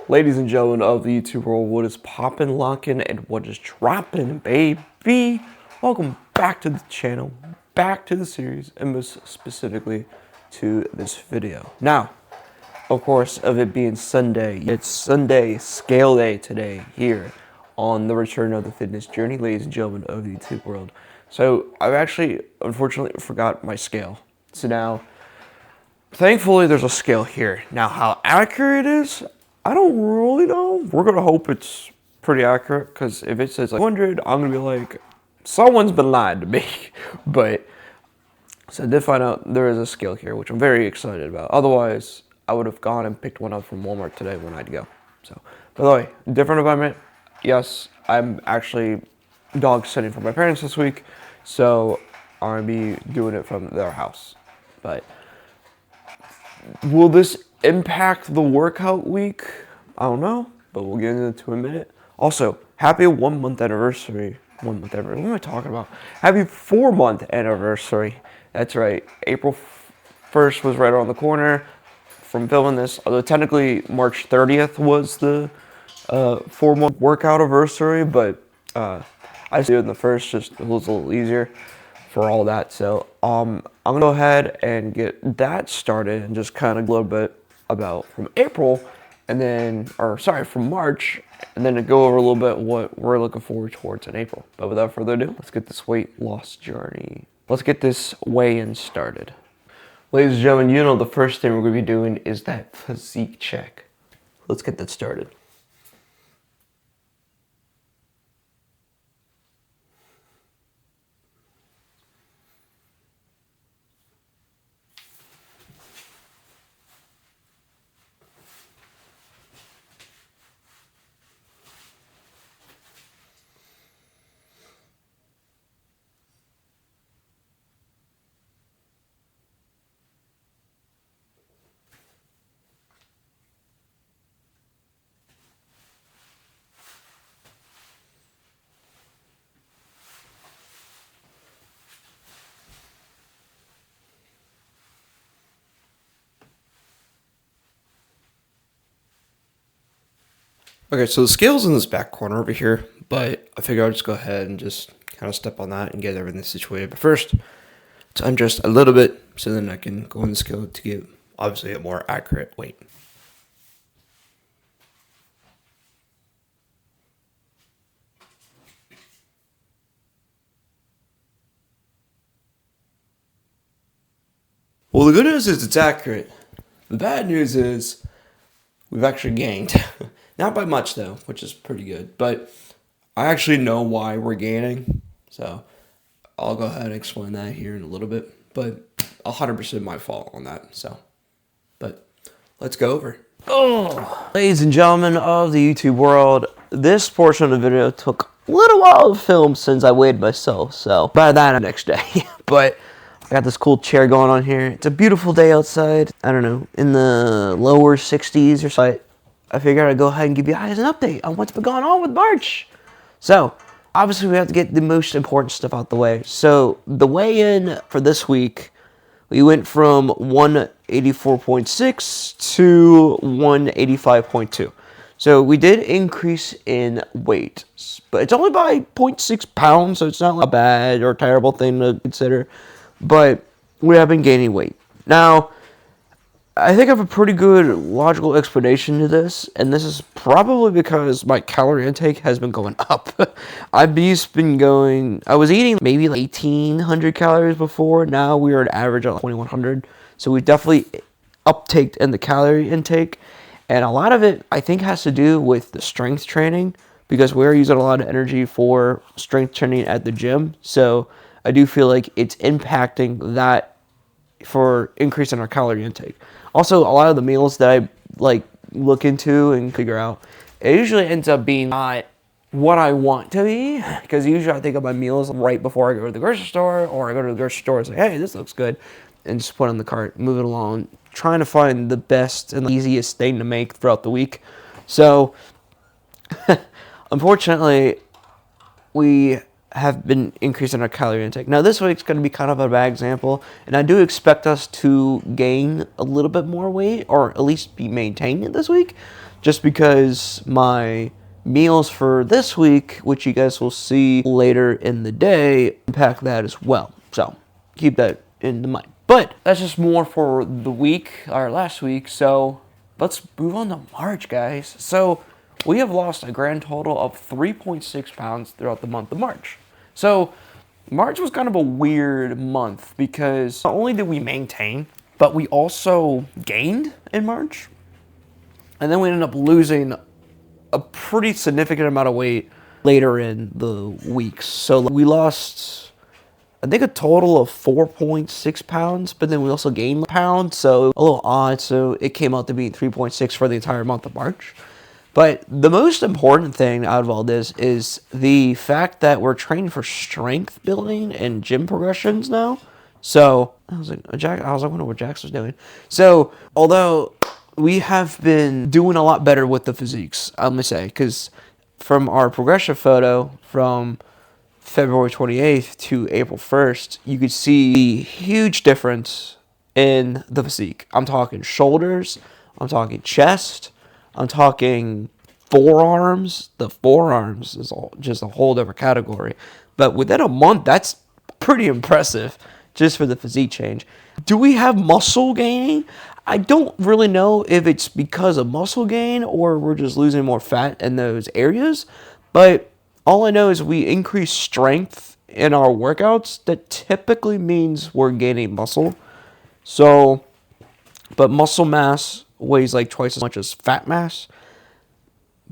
Ladies and gentlemen of the YouTube world, what is poppin', lockin', and what is droppin', baby? Welcome back to the channel, back to the series, and most specifically to this video. Now, of course, of it being Sunday, it's Sunday scale day today here on the return of the fitness journey, ladies and gentlemen of the YouTube world. So I've actually, unfortunately, forgot my scale. So now, thankfully, there's a scale here. Now, how accurate it is, I don't really know. We're going to hope it's pretty accurate, because if it says like 100, I'm going to be like, someone's been lying to me. But, so I did find out there is a scale here, which I'm very excited about. Otherwise, I would have gone and picked one up from Walmart today when I'd go. So, by the way, different environment. Yes, I'm actually dog sitting for my parents this week, so I'm going to be doing it from their house. But will this impact the workout week? I don't know, but we'll get into it in a minute. Also, happy 1 month anniversary. 1 month anniversary. What am I talking about? Happy 4 month anniversary. That's right. April 1st was right around the corner from filming this. Although technically March 30th was the 4 month workout anniversary, but I just did it in the first, just it was a little easier for all that. So I'm gonna go ahead and get that started and just kind of a little bit about from April, and then, or sorry, from March, and then to go over a little bit what we're looking forward towards in April. But without further ado, let's get this weight loss journey. Let's get this weigh-in started. Ladies and gentlemen, you know the first thing we're gonna be doing is that physique check. Let's get that started. Okay, so the scale's in this back corner over here, but I figured I'll just go ahead and just kind of step on that and get everything situated. But first, to adjust a little bit so then I can go on the scale to get, obviously, a more accurate weight. Well, the good news is it's accurate. The bad news is we've actually gained. Not by much, though, which is pretty good. But I actually know why we're gaining. So I'll go ahead and explain that here in a little bit. But 100% my fault on that. So, but let's go over. Oh, ladies and gentlemen of the YouTube world, this portion of the video took a little while to film since I weighed myself. So by that next day. But I got this cool chair going on here. It's a beautiful day outside. I don't know, in the lower 60s or so. I figured I'd go ahead and give you guys an update on what's been going on with March. So, obviously we have to get the most important stuff out the way. So, the weigh-in for this week, we went from 184.6 to 185.2. So, we did increase in weight, but it's only by 0.6 pounds, so it's not a bad or terrible thing to consider. But we have been gaining weight. Now, I think I have a pretty good logical explanation to this, and this is probably because my calorie intake has been going up. I was eating maybe like 1,800 calories before. Now we are at average of 2,100. So we definitely uptaked in the calorie intake, and a lot of it I think has to do with the strength training, because we're using a lot of energy for strength training at the gym. So I do feel like it's impacting that for increasing our calorie intake. Also, a lot of the meals that I look into and figure out, it usually ends up being not what I want to be, because usually I think of my meals right before I go to the grocery store, or I go to the grocery store and say, hey, this looks good, and just put it on the cart, move it along, trying to find the best and the easiest thing to make throughout the week. So, unfortunately, we have been increasing our calorie intake. Now this week's going to be kind of a bad example, and I do expect us to gain a little bit more weight, or at least be maintained this week, just because my meals for this week, which you guys will see later in the day, impact that as well. So keep that in mind. But that's just more for the week, or last week. So let's move on to March, guys. So we have lost a grand total of 3.6 pounds throughout the month of March. So March was kind of a weird month because not only did we maintain, but we also gained in March. And then we ended up losing a pretty significant amount of weight later in the weeks. So we lost, I think, a total of 4.6 pounds, but then we also gained a pound, so a little odd. So it came out to be 3.6 for the entire month of March. But the most important thing out of all this is the fact that we're training for strength building and gym progressions now. So I was like, I wonder what Jax was doing. So although we have been doing a lot better with the physiques, I'm gonna say, because from our progression photo from February 28th to April 1st, you could see a huge difference in the physique. I'm talking shoulders, I'm talking chest, I'm talking forearms. The forearms is just a whole different category. But within a month, that's pretty impressive just for the physique change. Do we have muscle gaining? I don't really know if it's because of muscle gain or we're just losing more fat in those areas. But all I know is we increase strength in our workouts. That typically means we're gaining muscle. So, but muscle mass weighs like twice as much as fat mass.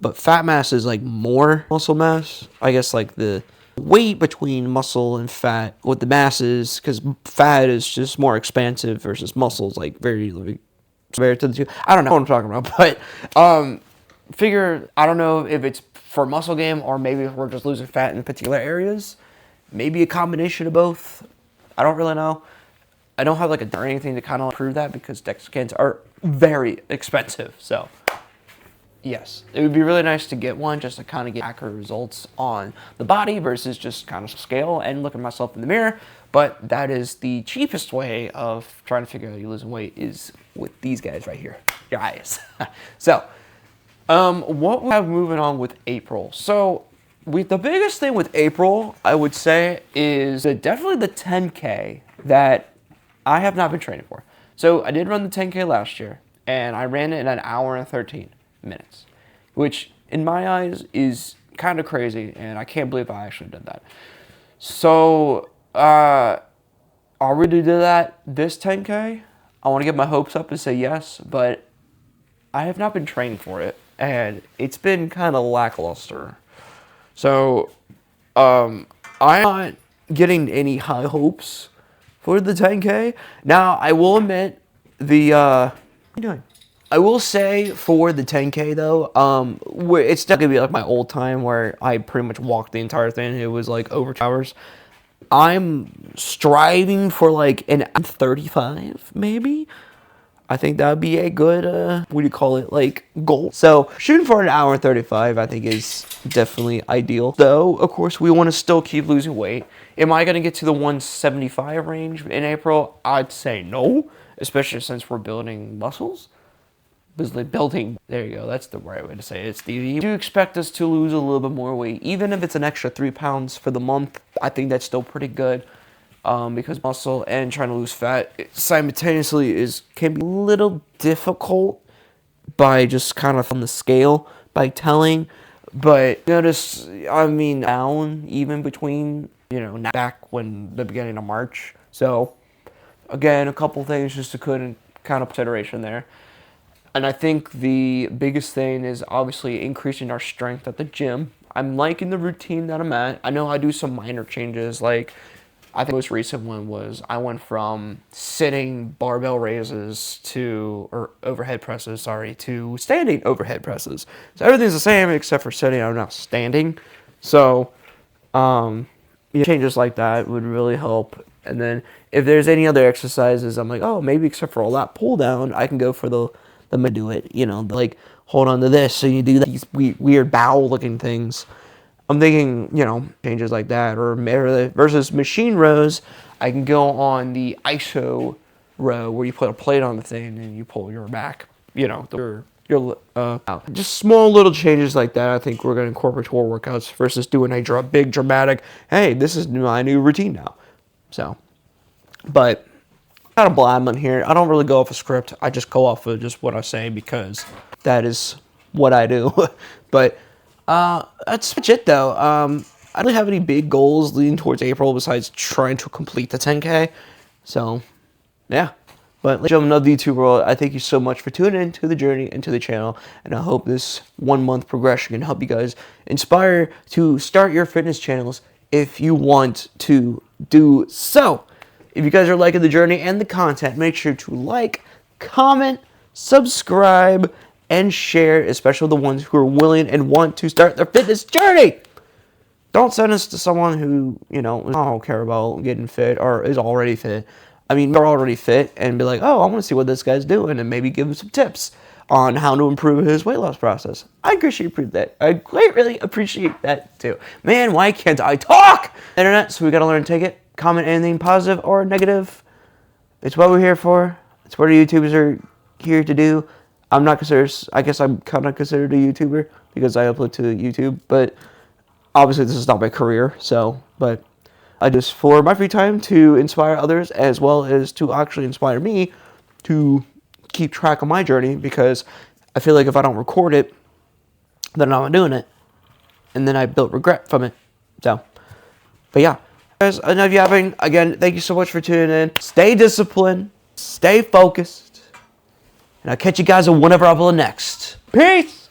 But fat mass is like more muscle mass. I guess like the weight between muscle and fat with the masses, because fat is just more expansive versus muscles like very to the two. I don't know what I'm talking about, but I don't know if it's for muscle gain or maybe if we're just losing fat in particular areas. Maybe a combination of both. I don't really know. I don't have like or anything to kind of prove that because DEXA scans are very expensive. So yes, it would be really nice to get one just to kind of get accurate results on the body versus just kind of scale and look at myself in the mirror. But that is the cheapest way of trying to figure out you're losing weight is with these guys right here, your eyes. So what we have moving on with April. So the biggest thing with April, I would say, is definitely the 10K that I have not been training for. So I did run the 10K last year, and I ran it in an hour and 13 minutes, which in my eyes is kind of crazy, and I can't believe I actually did that. So, are we to do that this 10K? I want to get my hopes up and say yes, but I have not been training for it, and it's been kind of lackluster. So, I'm not getting any high hopes for the 10K. Now, I will admit what are you doing? I will say for the 10K though, it's not gonna be like my old time where I pretty much walked the entire thing. It was like over 2 hours. I'm striving for like an 35 maybe. I think that would be a good, like goal. So shooting for an hour and 35, I think is definitely ideal. Though, of course, we want to still keep losing weight. Am I going to get to the 175 range in April? I'd say no, especially since we're building muscles. There you go, that's the right way to say it, Stevie. I do expect us to lose a little bit more weight, even if it's an extra 3 pounds for the month. I think that's still pretty good. Because muscle and trying to lose fat simultaneously can be a little difficult by just kind of on the scale by telling. But notice, down even between, back when the beginning of March. So again, a couple things just to kind of consideration there. And I think the biggest thing is obviously increasing our strength at the gym. I'm liking the routine that I'm at. I know I do some minor changes, like I think the most recent one was I went from sitting barbell raises or overhead presses, to standing overhead presses. So everything's the same except for sitting. I'm now standing. So changes like that would really help. And then if there's any other exercises, I'm like, oh, maybe except for all that pull down, I can go for the do it. Like hold on to this. So you do these weird bow looking things. I'm thinking, changes like that, or versus machine rows, I can go on the ISO row where you put a plate on the thing and you pull your back, your your out. Just small little changes like that, I think we're going to incorporate to our workouts versus doing a big dramatic, hey, this is my new routine now. So, but kind of blab on here. I don't really go off a script. I just go off of just what I say because that is what I do. But that's it though. I don't have any big goals leading towards April besides trying to complete the 10K. So, yeah. But ladies and gentlemen of the YouTube world, I thank you so much for tuning in to the journey and to the channel. And I hope this 1 month progression can help you guys inspire to start your fitness channels if you want to do so. If you guys are liking the journey and the content, make sure to like, comment, subscribe, and share, especially the ones who are willing and want to start their fitness journey. Don't send us to someone who, I don't care about getting fit or is already fit. I mean, they're already fit and be like, oh, I want to see what this guy's doing and maybe give him some tips on how to improve his weight loss process. I appreciate that. I really appreciate that too. Man, why can't I talk? Internet, so we got to learn to take it. Comment anything positive or negative. It's what we're here for. It's what our YouTubers are here to do. I'm not considered, I guess I'm kind of considered a YouTuber because I upload to YouTube, but obviously this is not my career, but I just, for my free time, to inspire others as well as to actually inspire me to keep track of my journey, because I feel like if I don't record it, then I'm not doing it, and then I built regret from it. So, but yeah. Guys, enough yapping. Again, thank you so much for tuning in. Stay disciplined, stay focused, and I'll catch you guys on whenever I upload next. Peace!